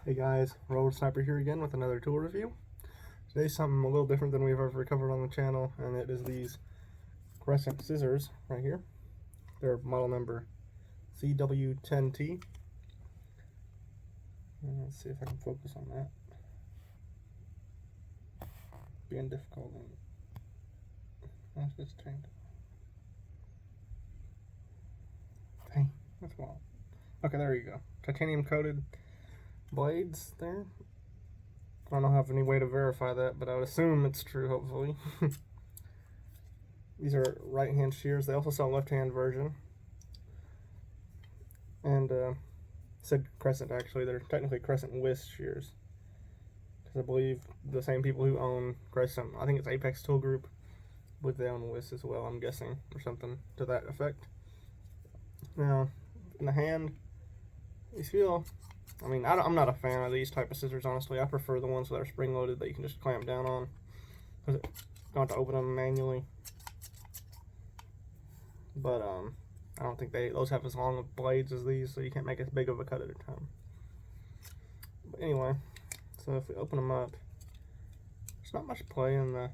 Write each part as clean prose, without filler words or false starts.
Hey guys, Road Sniper here again with another tool review. Today's something a little different than we've ever covered on the channel, and it is these Crescent scissors right here. They're model number CW10T. Let's see if I can focus on that. Being difficult. That's just changed. Dang, that's wild. Okay, there you go. Titanium coated blades there. I don't have any way to verify that, but I would assume it's true, hopefully. These are right-hand shears. They also sell a left-hand version. And said Crescent, actually. They're technically Crescent Wiss shears. Because I believe the same people who own Crescent, I think it's Apex Tool Group, I believe they own Wiss as well, I'm guessing, or something to that effect. Now, in the hand, these feel... I mean, I'm not a fan of these type of scissors, honestly. I prefer the ones that are spring-loaded that you can just clamp down on, because you don't have to open them manually. But I don't think those have as long of blades as these, so you can't make as big of a cut at a time. But anyway, so if we open them up, there's not much play in the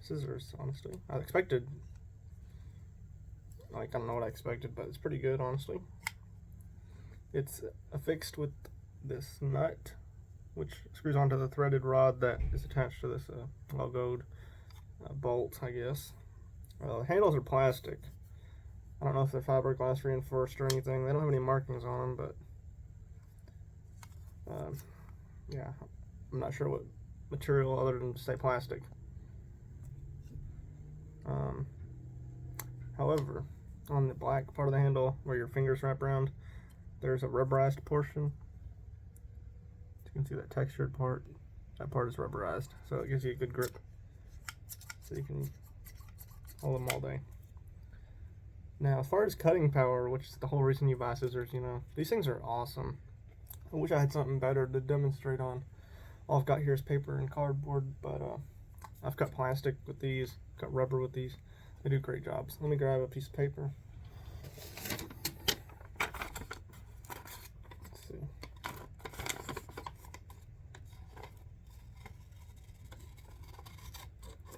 scissors, honestly. I expected, like, I don't know what I expected, but it's pretty good, honestly. It's affixed with this nut, which screws onto the threaded rod that is attached to this logoed bolt, I guess. The handles are plastic. I don't know if they're fiberglass reinforced or anything. They don't have any markings on them, but yeah, I'm not sure what material other than say plastic. However, on the black part of the handle where your fingers wrap around, there's a rubberized portion. You can see that textured part. That part is rubberized, so it gives you a good grip. So you can hold them all day. Now, as far as cutting power, which is the whole reason you buy scissors, you know, these things are awesome. I wish I had something better to demonstrate on. All I've got here is paper and cardboard, but I've cut plastic with these, cut rubber with these. They do great jobs. Let me grab a piece of paper.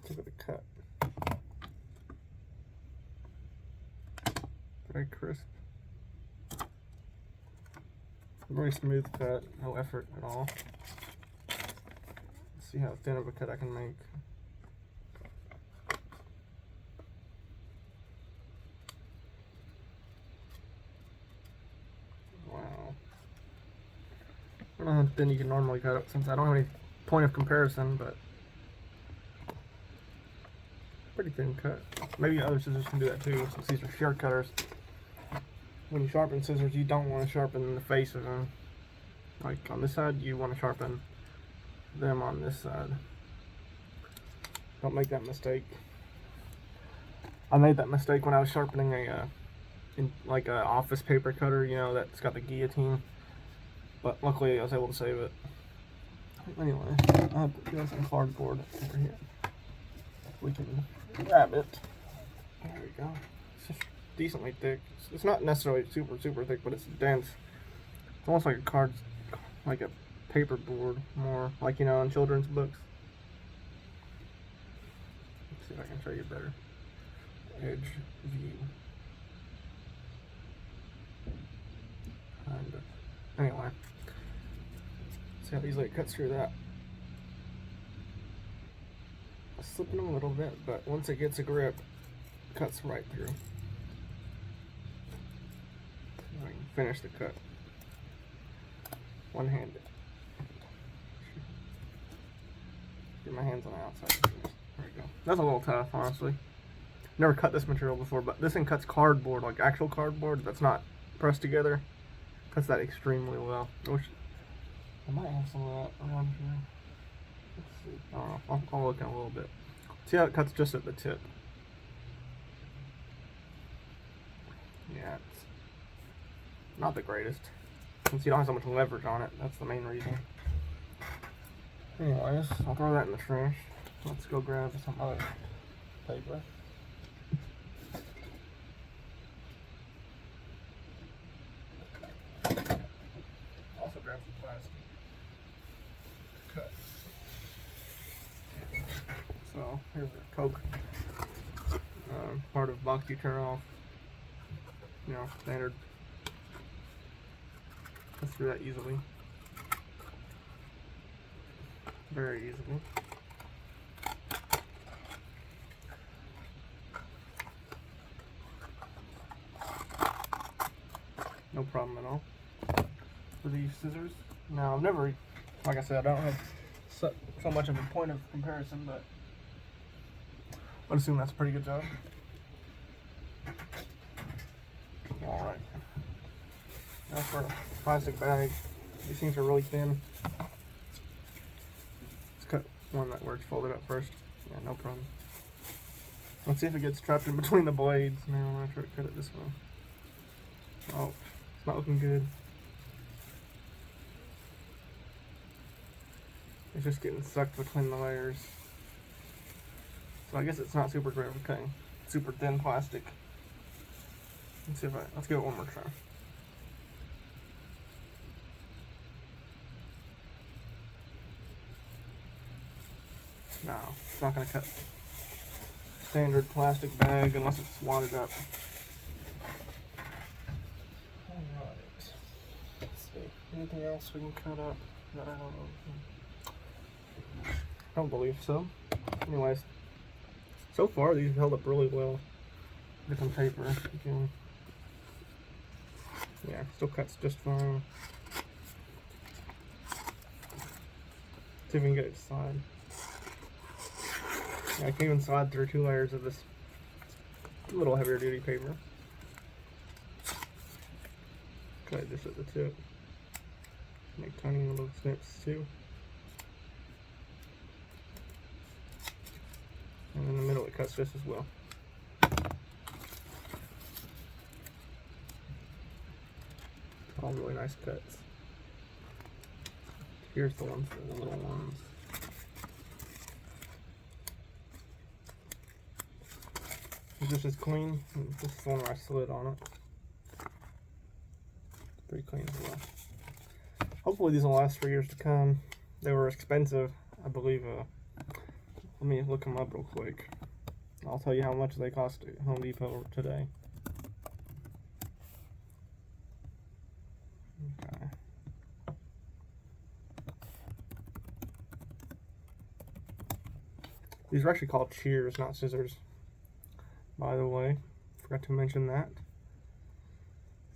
Give it a cut. Very crisp. Very smooth cut, no effort at all. Let's see how thin of a cut I can make. Wow. I don't know how thin you can normally cut it, since I don't have any point of comparison, but pretty thin cut. Maybe other scissors can do that too, since these are shear cutters. When you sharpen scissors, you don't want to sharpen the face of them. Like on this side, you want to sharpen them on this side. Don't make that mistake. I made that mistake when I was sharpening like a office paper cutter, you know, that's got the guillotine. But luckily, I was able to save it. Anyway, I'll put some cardboard over here. We can grab it. There we go. It's just decently thick. It's not necessarily super thick, but it's dense. It's almost like like a paper board, more like, you know, in children's books. Let's see if I can show you better. Edge view. And anyway, see how easily it cuts through that. Slipping a little bit, but once it gets a grip, it cuts right through. I can finish the cut one-handed. Get my hands on the outside. There we go. That's a little tough, honestly. Never cut this material before, but this thing cuts cardboard, like actual cardboard that's not pressed together. Cuts that extremely well. I might have some of that around here. Let's see. I don't know. I'll look in a little bit. See how it cuts just at the tip? Yeah, it's not the greatest. Since you don't have so much leverage on it, that's the main reason. Anyways, I'll throw that in the trash. Let's go grab some other paper. Also grab some plastic. well. Here's a Coke. Part of box you turn off. You know, standard. Gets through that easily. Very easily. No problem at all for these scissors. Now, I've never, like I said, I don't have so much of a point of comparison, but I'd assume that's a pretty good job. Alright. Now for a plastic bag. These things are really thin. Let's cut one that works folded up first. Yeah, no problem. Let's see if it gets trapped in between the blades. Now I'm going to try to cut it this way. Oh, it's not looking good. It's just getting sucked between the layers. So I guess it's not super great for cutting super thin plastic. Let's see if let's give it one more try. No, it's not going to cut standard plastic bag unless it's wadded up. Alright. Let's see. Anything else we can cut up that I don't believe so. Anyways, so far these have held up really well. Get some paper. Yeah, still cuts just fine. See if we can get it to slide. Yeah, I can even slide through 2 layers of this little heavier duty paper. Cut just at the tip. Make tiny little snips too. And in the middle it cuts just as well. All really nice cuts. Here's the ones for the little ones. This is clean. This is the one where I slid on it. Pretty clean as well. Hopefully these will last for years to come. They were expensive, I believe. Let me look them up real quick. I'll tell you how much they cost at Home Depot today. Okay. These are actually called shears, not scissors. By the way, forgot to mention that.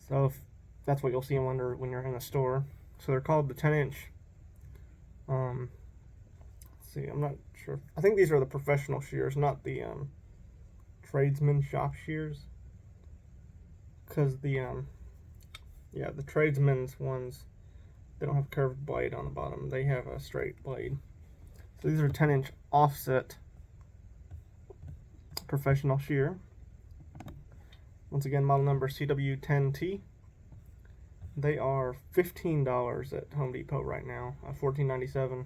So if that's what you'll see them under when you're in a store. So they're called the 10-inch. Let's see, I'm not sure. I think these are the professional shears, not the tradesman shop shears. Because the yeah, the tradesman's ones, they don't have a curved blade on the bottom. They have a straight blade. So these are 10-inch offset professional shear. Once again, model number CW10T. They are $15 at Home Depot right now, $14.97.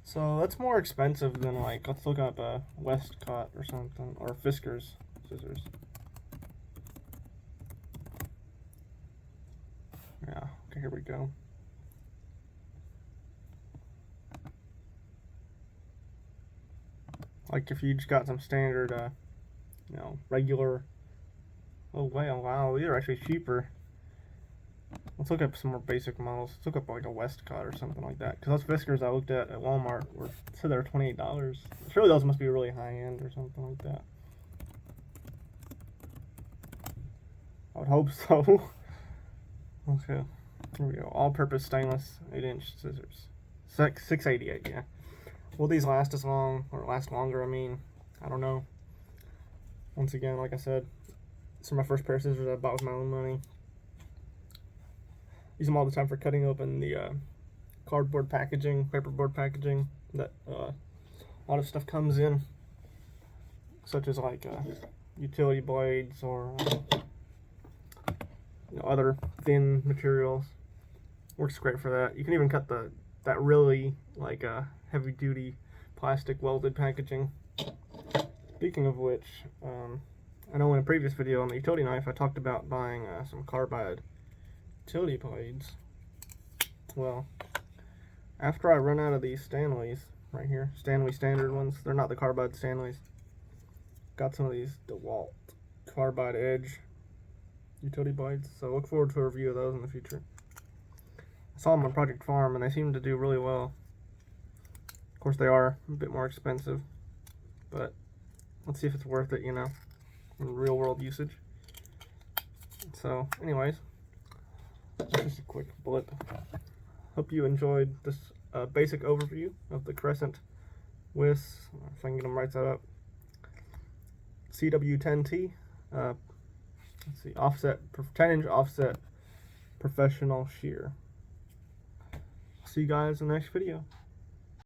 So that's more expensive than, like, let's look up a Westcott or something, or Fiskars scissors. Yeah, okay, here we go. Like if you just got some standard, you know, regular. Oh wow, these are actually cheaper. Let's look up some more basic models. Let's look up like a Westcott or something like that. Because those Fiskars I looked at Walmart said they were $28. Surely those must be really high end or something like that. I would hope so. Okay, here we go. All-purpose stainless 8-inch scissors. 688, yeah. Will these last as long, or last longer? I mean, I don't know. Once again, like I said, these are my first pair of scissors I bought with my own money. Use them all the time for cutting open the cardboard packaging, paperboard packaging that a lot of stuff comes in, such as like utility blades or you know, other thin materials. Works great for that. You can even cut that really like heavy duty plastic welded packaging. Speaking of which, I know in a previous video on the utility knife I talked about buying some carbide utility blades. Well, after I run out of these Stanleys, right here. Stanley standard ones. They're not the carbide Stanleys. Got some of these DeWalt carbide edge utility blades, so look forward to a review of those in the future. I saw them on Project Farm and they seem to do really well. Of course they are a bit more expensive, but let's see if it's worth it, you know, in real world usage. So anyways, that's just a quick blip. Hope you enjoyed this basic overview of the Crescent Wiss, if I can get them right side up, CW10T, let's see, 10-inch offset professional shear. See you guys in the next video.